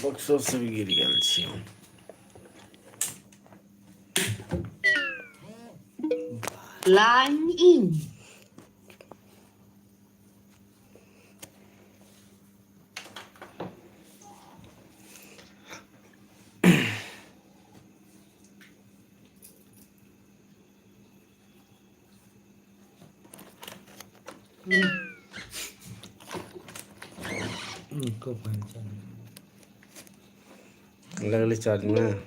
बक्सर से भी गिर गेल छी हम। Line in. उनको पहचान। लगले चार्ज में।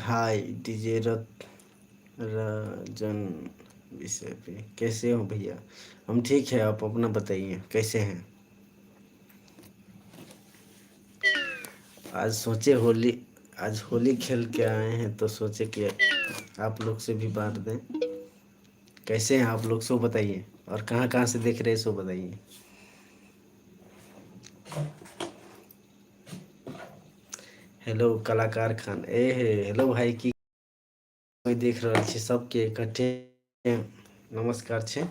हाय डीजे राजन विषय पे कैसे हो भैया? हम ठीक है, आप अपना बताइए कैसे हैं? आज होली खेल के आए हैं तो सोचे कि आप लोग से भी बात दें। कैसे हैं आप लोग, सो बताइए। और कहाँ कहाँ से देख रहे हैं, सो बताइए। हेलो कलाकार खान, हेलो भाई की कोई देख रहा है सबके इकट्ठे नमस्कार छे।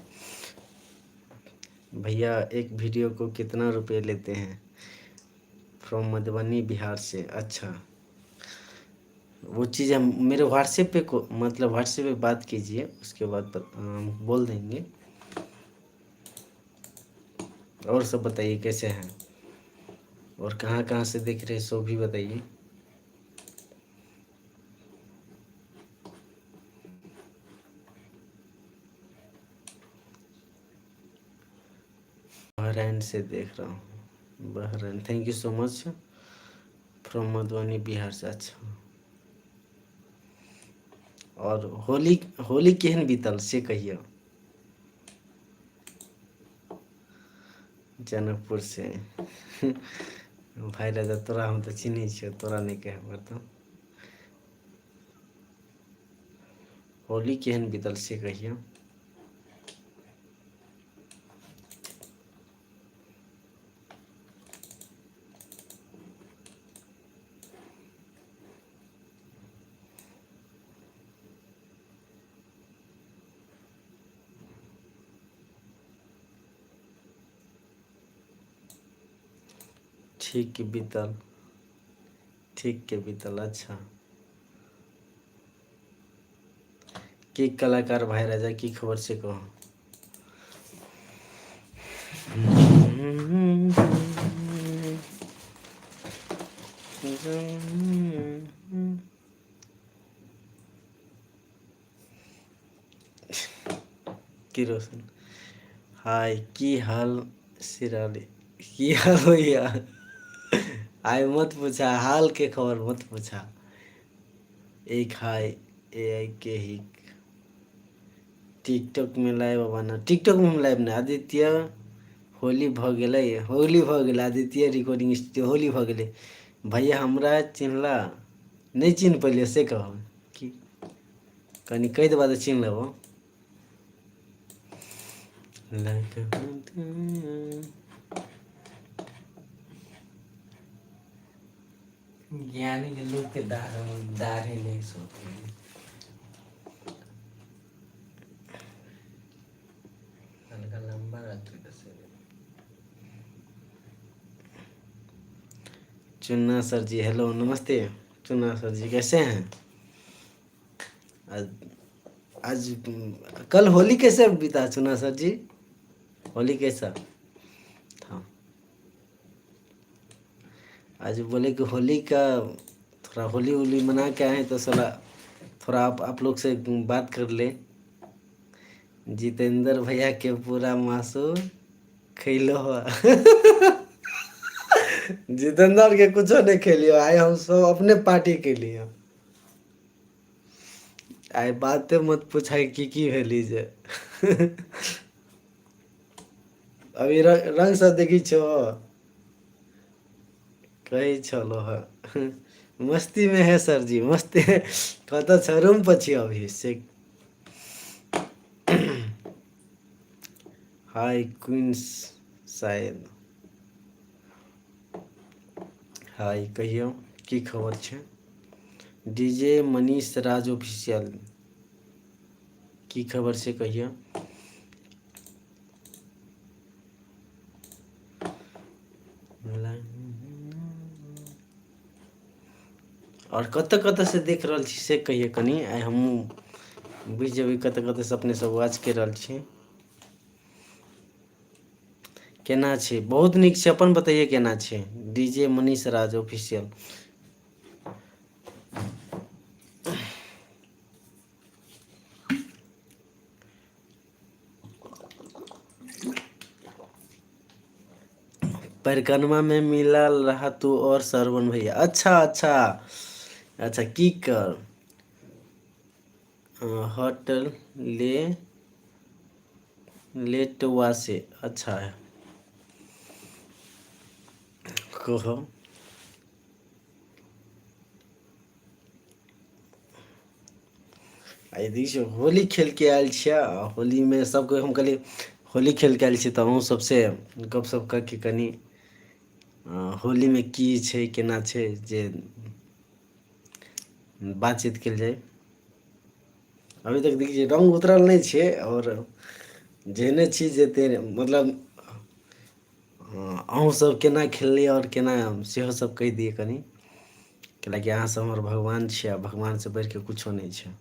भैया एक वीडियो को कितना रुपए लेते हैं? फ्रॉम मधुबनी बिहार से। अच्छा, वो चीज़ हम मेरे व्हाट्सएप पे मतलब व्हाट्सएप पे बात कीजिए, उसके बाद बोल देंगे। और सब बताइए कैसे हैं और कहाँ कहाँ से देख रहे हैं, सो भी बताइए। बहरैन से देख रहा हूँ। Bahrain, thank you so much. From Madhubani Bihar से। अच्छा, और होली केहन बीतल से कहिए। जनकपुर से। भाई राजा, तोरा हम तो चिन्ह छियो, तोरा नहीं कहे पड़ता। होली केहन बीतल से कहिए। ठीक के बीतल, ठीक के बीतल। अच्छा, की कलाकार भाई राजा की खबर से कहो। की रोशन, हाय की हाल सिराली, की हाल भैया? आय मत पूछा हाल के खबर, मत पूछा। एक हाय ए आई के ही टिकटॉक में लाइव बना। टिकटॉक में हम लाइव ना आदित्य। होली भ गेलै, होली भ गेलै आदित्य रिकॉर्डिंग स्टूडियो, होली भ गेलै। भैया हमरा चिन्हला नहीं, चिन्ह पहले से कहो कि कनी कह देबा तो चिन्ह लेबो। ज्ञानी के लोग के दाढ़ी नहीं सोते। हल्का लंबा रहता है। चुन्ना सर जी हेलो नमस्ते। चुन्ना सर जी कैसे हैं? आज आज कल होली कैसे बीता चुन्ना सर जी? होली कैसा था? आज बोले कि होली का थोड़ा होली होली मना के आए तो साला थोड़ा आप लोग से बात कर ले। जितेंद्र भैया के पूरा मासू खैलो हुआ। जितेंद्र के कुछो नहीं खेलियो, आए हम सब अपने पार्टी के लिए। आए बातें मत पूछाई की भेली जे। अभी रंग सब देखी छो, कही चलो है। मस्ती में है सर जी, मस्ती कहता छ रूम पर छी अभी से। हाय क्वींस शायद। हाय कहियो की खबर छे? डीजे मनीष राज ऑफिशियल की खबर से कहियो। और कतऽ कतऽ से देख रहल छी से कहिए कनी, आइ हमहूँ बुझि जेबै कतऽ कतऽ से अपने सब वॉच कऽ रहल छी। केना छै? बहुत नीक छै, अपन बतैयै केना छै? डीजे मनीष राज ऑफिशियल। परिक्रमा में मिलल रहा तू और श्रवण भैया। अच्छा अच्छा अच्छा, की कर होटल लेटवा से अच्छा है कहो। आइ देखियौ होली खेल के आयल छियै, होली में सबके हम कहलिए होली खेल के आयल छी तऽ अहूँ सबसे गपशप करके कनी होली में की छै केना छै जे बातचीत कल जाए। अभी तक देखिए रंग उतरल नहीं छे, और जेहने छी जेते मतलब अहूँ सब केना खेललिए और केना सेहो सब कहि दिए कनी, कैलाकि अहाँ सब हमर भगवान छियै आ भगवान से बढ़ि के कुछो नहीं छै।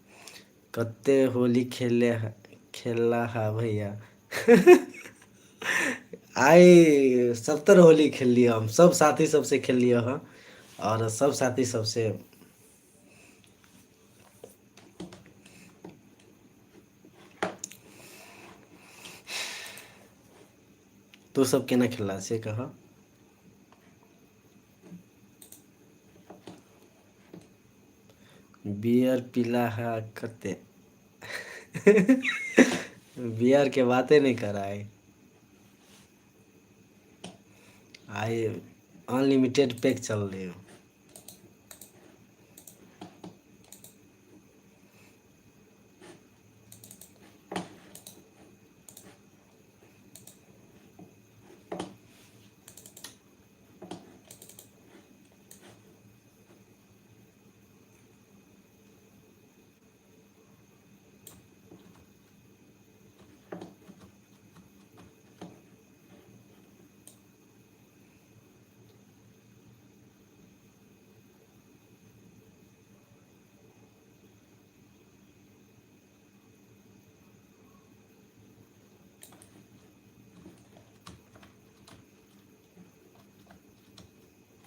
कते होली खेला हा भैया। आइ 70 होली खेल लिया हम, सब साथी सबसे खेल लिया ह, और सब साथी सबसे तू सब केना खेलला से कह। बियर पीला है कते। बियर के बातें नहीं कर रहा है। आइ अनलिमिटेड पैक चल रही हो।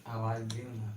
आवाज दियो ना।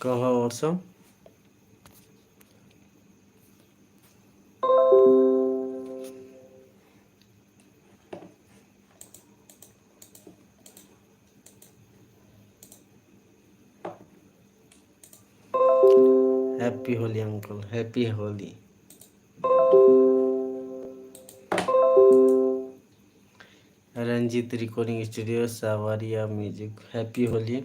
कहो और सब। Happy Holi uncle, happy Holi. Ranjit recording studio Sawariya music, happy Holi.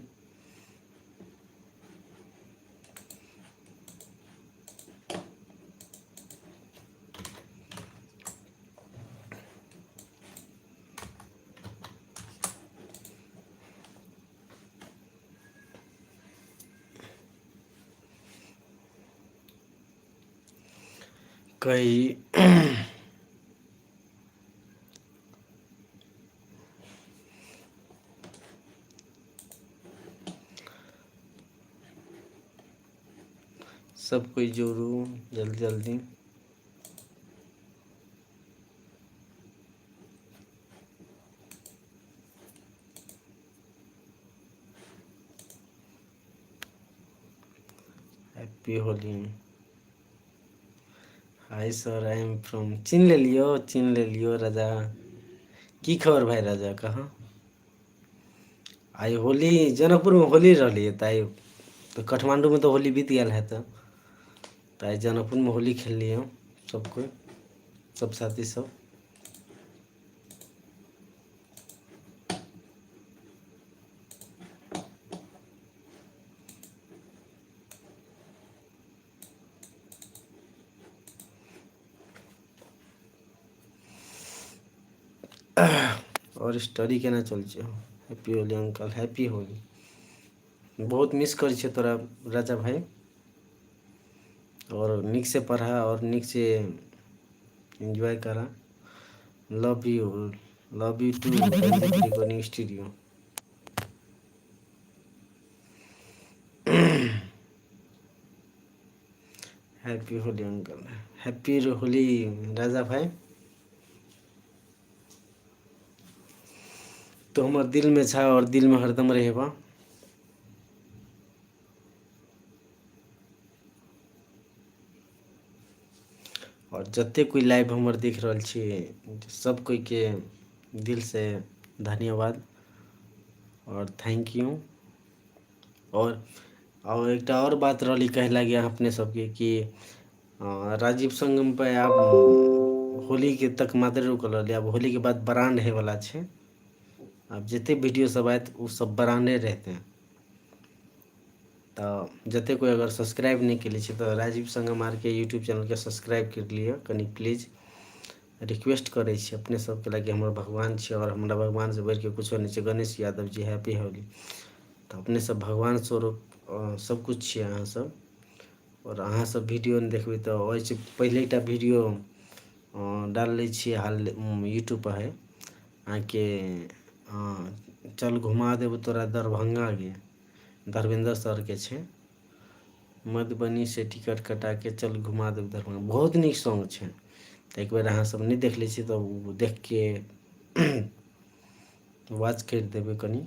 कई सब कोई जोड़ू जल्दी जल्दी। Happy Holi. Hi sir, I am from. चिन्ह ले लियो राजा। की खबर भाई राजा, कहाँ आई होली? जनकपुर में होली रही ताई तो काठमांडू में तो होली बीत गया है, तो ताई जनकपुर में होली खेल लिए सब कोई, सब साथी सब। और स्टडी केना चल छै? Happy Holi uncle, happy Holi. बहुत मिस करै छियै तोरा राजा भाई, और निक से पढ़ा और निक से एंजॉय करा। Love you too recording studio. Happy Holi uncle, happy Holi Raja भाई। तो हमार दिल में छा और दिल में हरदम रहेबा। और जते कोई लाइव हमर देख रहल छी, सब कोई के दिल से धन्यवाद और थैंक यू। और एक और बात रही कहला गया अपने सबके कि राजीव संगम पे आप होली के तक मात्र रुकल रहली, अब होली के बाद ब्रांड है वाला छे। अब जते वीडियो सब आयत वो सब ब्रांडे रहते हैं। तो जते कोई अगर सब्सक्राइब नहीं के लिए तो राजीव संगम आर के यूट्यूब चैनल के सब्सक्राइब कर लिए कनी प्लीज रिक्वेस्ट करे छी अपने सबके लगे। हमर भगवान छे और हमरा भगवान से बढ़ के कुछो नहीं छे। गणेश यादव जी हैप्पी होली। तो अपने सब भगवान स्वरूप सब कुछ छे अहाँ सब। और अहाँ सब वीडियो नहीं देखबे तो वैसे पहले एक वीडियो डाल ले छी हाल यूट्यूब पर है आके चल घुमा देव तोरा दरभंगा गे, धर्मेंद्र सर के छे। मधुबनी से टिकट कटा के चल घुमा देव दरभंगा, बहुत निक सॉन्ग छे। तो एक बार अहाँ सब नहीं देख ले छी तो देख के वॉच कर देवे कनी।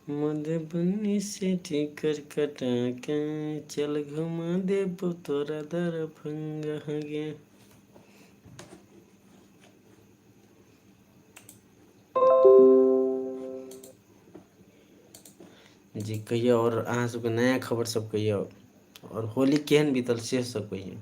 मधुबनी से टिकट कटा के चल घुमा देव तोरा दरभंगा गे। जी कहिए और अहाँ सबके नया खबर सब कहिए और होली केहन बीतल से सब कहिए।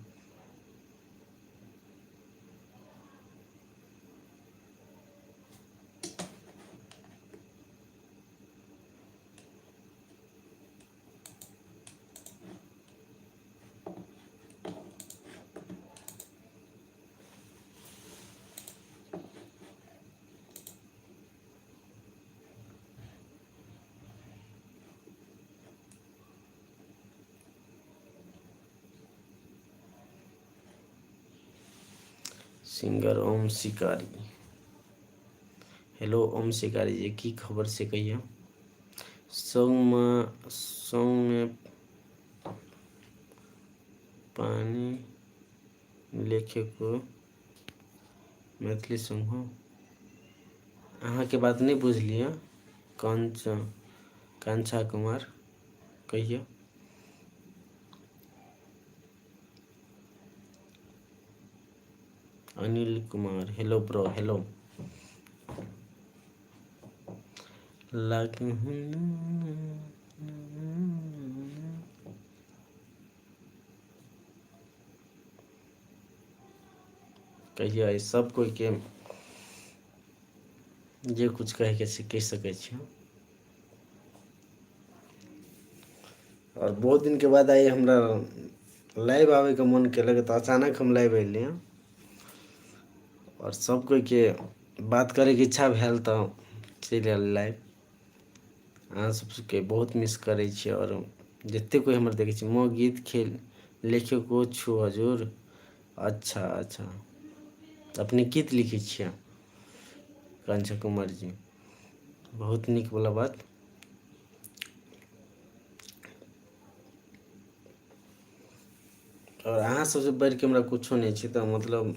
सिंगर ओम शिकारी, हेलो ओम शिकारी जी की खबर से कहिए। सॉन्ग में पानी लेखे को मैथिली सॉन्ग हो। अहाँ के बात नहीं बुझलिए। कांचा कुमार कहिए। Anil Kumar hello bro hello. कहिए सब कोई के जे कुछ कह के से कह सके छी। और बहुत दिन के बाद आई हमरा लाइव आवे के मन केलक तो अचानक हम लाइव अलिए और सब कोई के बात करे के इच्छा भेल तो चल आयल लाइव। अहाँ सबके बहुत मिस करे छी और जते कोई हमर देखे छी मो गीत खेल लिखे को छु हजूर। अच्छा अच्छा अपने गीत लिखे छियै कांचा कुमार जी, बहुत निक वाला बात। और अहाँ सबसे बढ़ के हमरा कुछो नहीं छी तो मतलब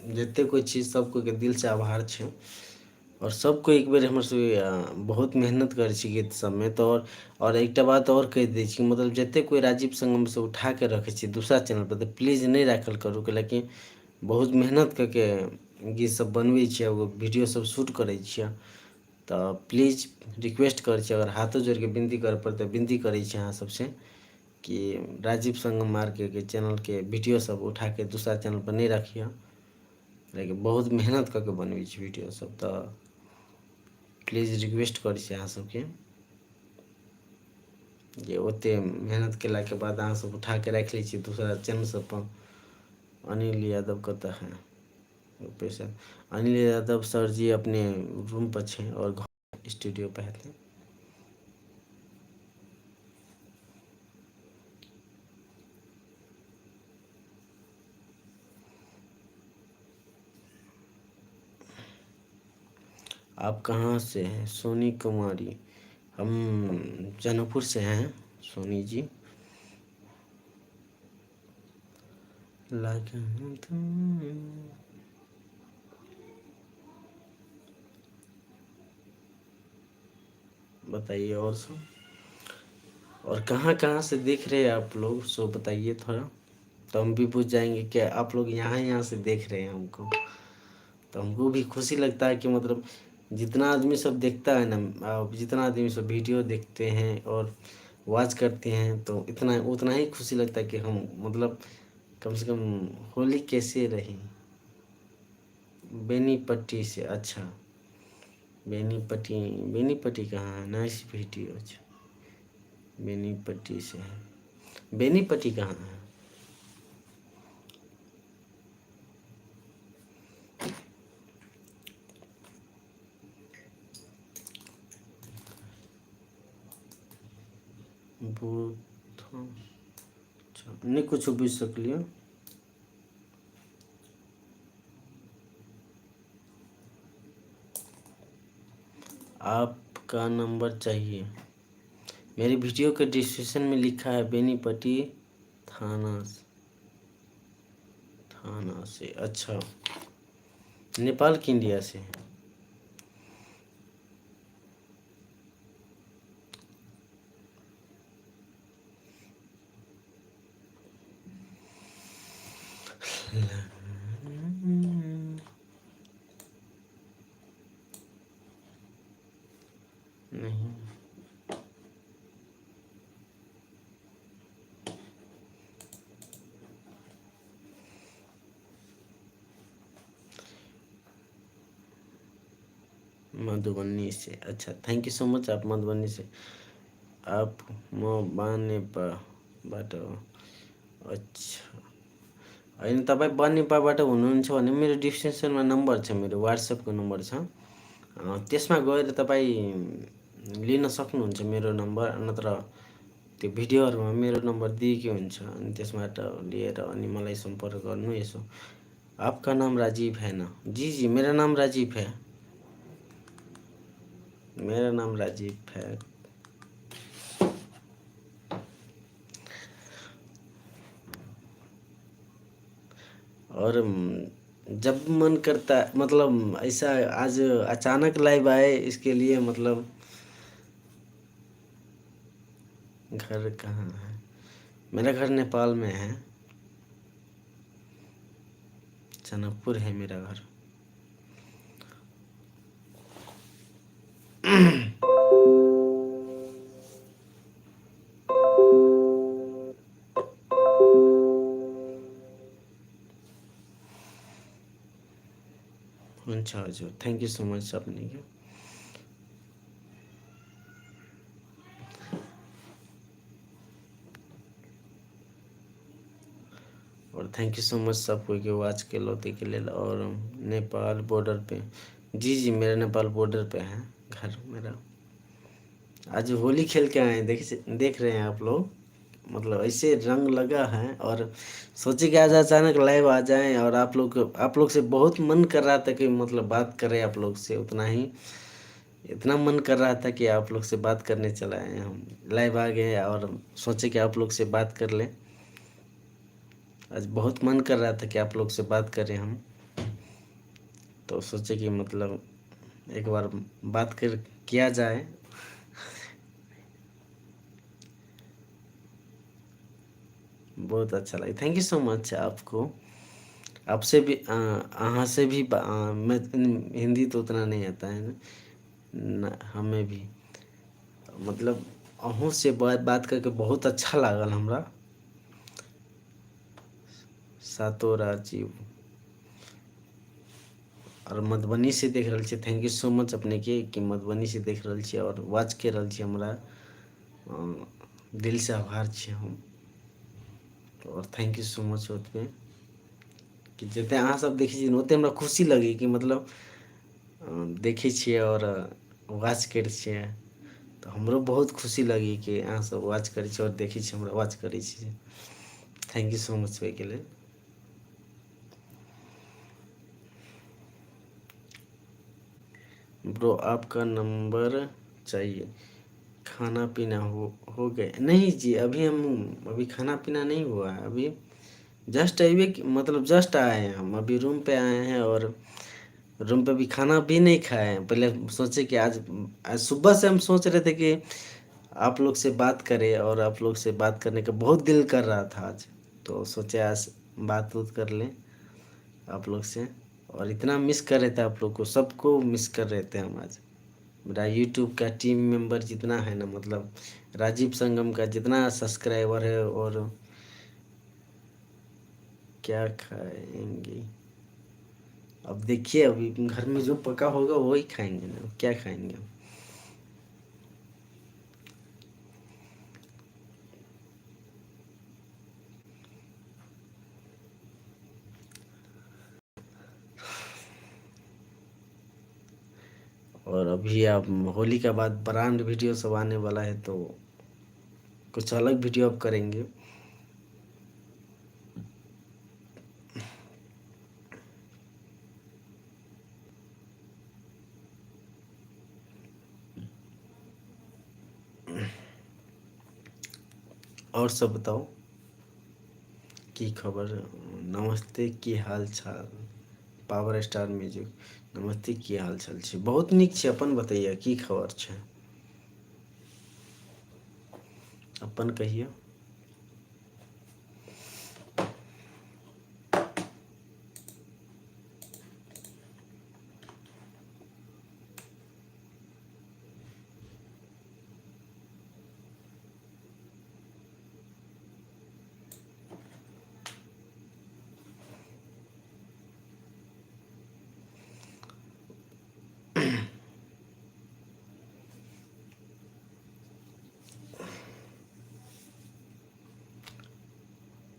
जते कोई चीज सब कोई के दिल से आभार छे। और सबको एक बेर हमर से बहुत मेहनत करे छी गीत सब में। तो और एक बात और कह दे छी मतलब जते कोई राजीव संगम से उठा के रखे छी दूसरा चैनल पर तो प्लीज नहीं राखल करू कि बहुत मेहनत करके गीत सब बनवे छी वो वीडियो सब शूट करे छी। तो प्लीज रिक्वेस्ट कर छी अगर हाथों जोड़ के विनती कर पड़ते विनती करे छी अहाँ सबसे कि राजीव संगम मार्के के चैनल के वीडियो सब उठा के दूसरा चैनल पर नहीं रखिए। लेकिन बहुत मेहनत करके बनबै छी वीडियो सब, तो प्लीज रिक्वेस्ट करै छी अहाँ सबके जे ओते मेहनत केलाके बाद अहाँ सब उठा के राखि लै छी दूसरा चैनल सब पर। अनिल यादव कतऽ है पैसा? अनिल यादव सर जी अपने रूम पर छे और घर स्टूडियो पे हेतै। आप कहाँ से हैं? सोनी कुमारी, हम जौनपुर से हैं सोनी जी। बताइए और सब, और कहाँ कहाँ से देख रहे हैं आप लोग, सो बताइए थोड़ा, तो हम भी पूछ जाएंगे कि आप लोग यहाँ से देख रहे हैं हमको, तो हमको भी खुशी लगता है कि मतलब जितना आदमी सब देखता है ना, जितना आदमी सब वीडियो देखते हैं और वॉच करते हैं, तो इतना उतना ही खुशी लगता है कि हम मतलब कम से कम होली कैसे रही। बेनीपट्टी से, अच्छा बेनीपट्टी, बेनीपट्टी कहाँ है? नाइस वीडियो, अच्छा बेनीपट्टी से है। बेनीपट्टी कहाँ है? अच्छा नहीं कुछ बुझ सकलियो। आपका नंबर चाहिए? मेरी वीडियो के डिस्क्रिप्शन में लिखा है बेनीपट्टी थाना से। अच्छा, नेपाल की इंडिया से? नहीं, मधुबनी से। अच्छा, थैंक यू सो मच, आप मधुबनी से। आप बनेपाबाट, अच्छा होइन तपाईँ बनेपाबाट हुनुहुन्छ भने मेरो डिस्क्रिप्सनमा नम्बर छ, मेरो वाट्सएपको नम्बर छ, त्यसमा गएर तपाईँ लिन सक्नुहुन्छ मेरो नम्बर, नत्र त्यो भिडियोहरूमा मेरो नम्बर दिएकै हुन्छ, अनि त्यसबाट लिएर अनि मलाई संपर्क गर्नु। यसो आपका नाम राजीव है ना? जी जी मेरा नाम राजीव है, मेरा नाम राजीव है। और जब मन करता है, मतलब ऐसा आज अचानक लाइव आए, इसके लिए मतलब घर कहाँ है? मेरा घर नेपाल में है, जनकपुर है मेरा घर। हुन्छ हजुर, थैंक यू सो मच अपने के। और थैंक यू सो मच सब कोई के वाच के लौते के लिए। और नेपाल बॉर्डर पे, जी जी मेरा नेपाल बॉर्डर पे है घर मेरा। आज होली खेल के आए, देख रहे हैं आप लोग, मतलब ऐसे रंग लगा है, और सोचे कि आज अचानक लाइव आ जाएं, और आप लोग से बहुत मन कर रहा था कि मतलब बात करें आप लोग से, उतना ही इतना मन कर रहा था कि आप लोग से बात करने चला आए, हम लाइव आ गए और सोचे कि आप लोग से बात कर लें। आज बहुत मन कर रहा था कि आप लोग से बात करें हम, तो सोचे कि मतलब एक बार बात कर किया जाए। बहुत अच्छा लगा, थैंक यू सो मच आपको। आपसे भी अहाँ से भी मैं हिंदी तो उतना नहीं आता है ना, हमें भी मतलब अहूँ से बात करके बहुत अच्छा लागल हमरा। सातो राजीव, और मधुबनी से देख रहल छियै, थैंक यू सो मच अपने के कि मधुबनी से देख रहल छियै और वॉच कर रहल छियै हमरा। दिल से आभार छियै हम, और थैंक यू सो मच ओतबे कि जते अहाँ सब देखै छियै ओते हमरा खुशी लगे कि मतलब देखै छियै और वॉच करै छियै, तो हमरो बहुत खुशी लगी कि अहाँ सब वॉच करै छियै और देखै छियै हमरा वॉच करै छियै। थैंक यू सो मच ओहिके लेल। ब्रो आपका नंबर चाहिए, खाना पीना हो गए? नहीं जी, अभी खाना पीना नहीं हुआ है। अभी जस्ट मतलब जस्ट आए हैं हम, अभी रूम पे आए हैं और रूम पे भी खाना भी नहीं खाए हैं। पहले सोचे कि आज सुबह से हम सोच रहे थे कि आप लोग से बात करें, और आप लोग से बात करने का बहुत दिल कर रहा था आज, तो सोचे आज बात उत कर लें आप लोग से। और इतना मिस कर रहे थे आप लोग को, सबको मिस कर रहे थे हम आज। मेरा यूट्यूब का टीम मेंबर जितना है ना, मतलब राजीव संगम का जितना सब्सक्राइबर है, और क्या खाएंगे अब देखिए, अभी घर में जो पका होगा वही खाएंगे ना, क्या खाएंगे हम। और अभी आप होली के बाद ब्रांड वीडियो सब आने वाला है, तो कुछ अलग वीडियो आप करेंगे। और सब बताओ की खबर? नमस्ते, की हाल चाल? पावर स्टार म्यूजिक, नमस्ते, की हाल चाल छै? बहुत नीक छै, अपन बतैया की खबर छै, अपन कहिए।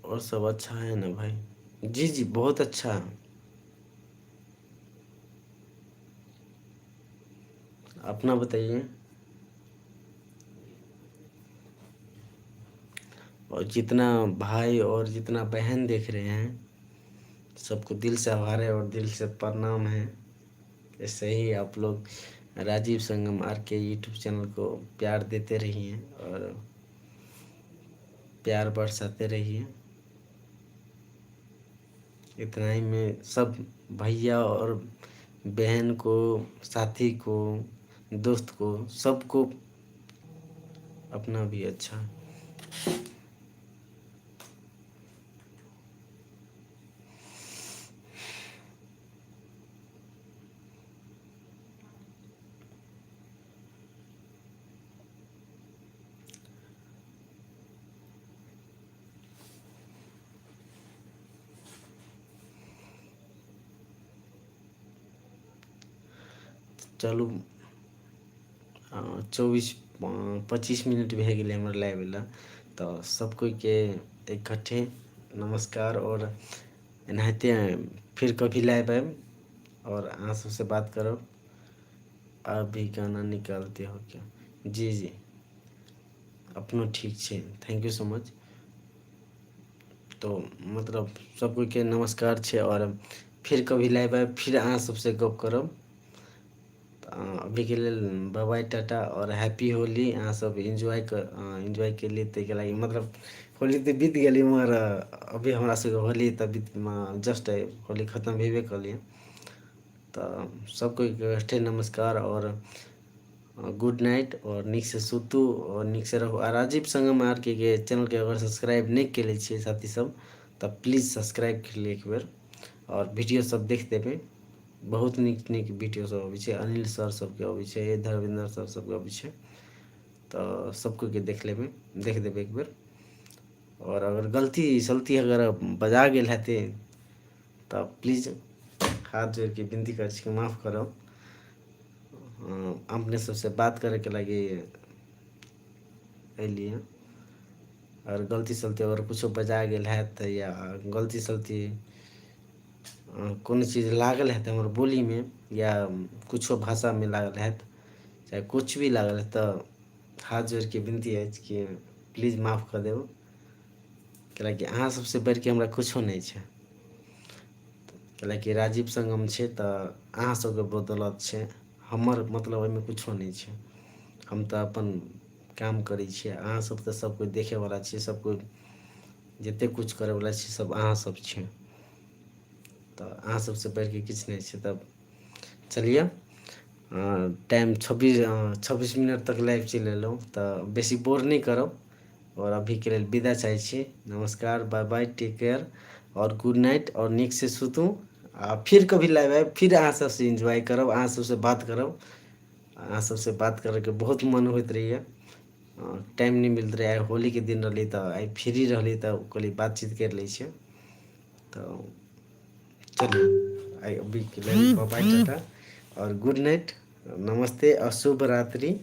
और सब अच्छा है ना भाई? जी जी, बहुत अच्छा है। अपना बताइए। और जितना भाई और जितना बहन देख रहे हैं, सबको दिल से आभार है और दिल से प्रणाम है। ऐसे ही आप लोग राजीव संगम आर के यूट्यूब चैनल को प्यार देते रहिए और प्यार बरसाते रहिए। इतना ही मैं सब भैया और बहन को, साथी को, दोस्त को, सबको अपना भी अच्छा। चलू 24-25 मिनट भे गेलै हमर लाइव वाला, तो सब कोई के इकट्ठे नमस्कार। और एनाहिते फिर कभी लाइव आएब और अहाँ सबसे बात करब। आप भी गाना निकालते हो क्या? जी जी, अपनो ठीक छे, थैंक यू सो मच। तो मतलब सब कोई के नमस्कार छे, और फिर कभी लाइव आएब, फिर अहाँ सबसे गप करब। अभी के लेल बाय बाय, टाटा और हैप्पी होली। अहाँ सब एंजॉय के लिए ताहिके लागि, मतलब होली तऽ बीत गेली, मगर अभी हमरा सबके होली तऽ जस्ट होली खत्म भेबे कलिए। तो सबको इकट्ठे नमस्कार और गुड नाइट, और नीक से सुतू और नीक से रहू। आ राजीव संगम आर के चैनल के अगर सब्सक्राइब नहीं केले छिए साथी सब, तब प्लीज सब्सक्राइब कर लिए एक बेर, और वीडियो सब देख देबे। बहुत नीक नीक वीडियो सब अबै छै, अनिल सर सबके अबै छै, धर्मेंद्र सर सबके अबै छै, तो सबको के देख देबे एक बेर। और अगर गलती सलती अगर बजा गेल हेते, तो प्लीज हाथ जोड़ के विनती कर छी कि माफ़ करो। अपने सबसे बात करे के लगे अलिए और गलती सलती अगर कुछ बजा गेल है तो या गलती सलती कोनो चीज़ लागल है तो हमारे बोली में या कुछो भाषा में लागल है चाहे कुछ भी लागल है तो हाथ जोड़ के विनती है कि प्लीज़ माफ़ कर देव कैलाकि अहाँ सबसे बढ़ के हमरा कुछो नहीं है। कैलाकि राजीव संगम है तो अहाँ सबके बदौलत है, हमर मतलब ओहिमे कुछो नहीं है। हम तो अपन काम करै छियै, अहाँ सब तो सब कोई देखे वाला छियै, सब कोई जते कुछ करे वाला छियै सब अहाँ सब छियै, तो अहाँ सबसे बढ़ के किछ नहीं है। तब चलिए टाइम 26 मिनट तक लाइव चल एलहुँ तो बेसी बोर नहीं करब और अभी के लिए विदा चाहे छी। नमस्कार, बाय बाय, टेक केयर और गुड नाइट और नीक से सुतू। फिर कभी लाइव आए फिर अहाँ सबसे एंजॉय करब, अहाँ सबसे बात करब। अहाँ सबसे बात करके बहुत मन होइत रही है, टाइम नहीं मिलत रहे। होली के दिन रही तो आई फ्री रही तो कहली बातचीत कर लै छियै। तो चलिए आई अभी के लिए बाय बाय, टाटा और गुड नाइट, नमस्ते और शुभ रात्रि।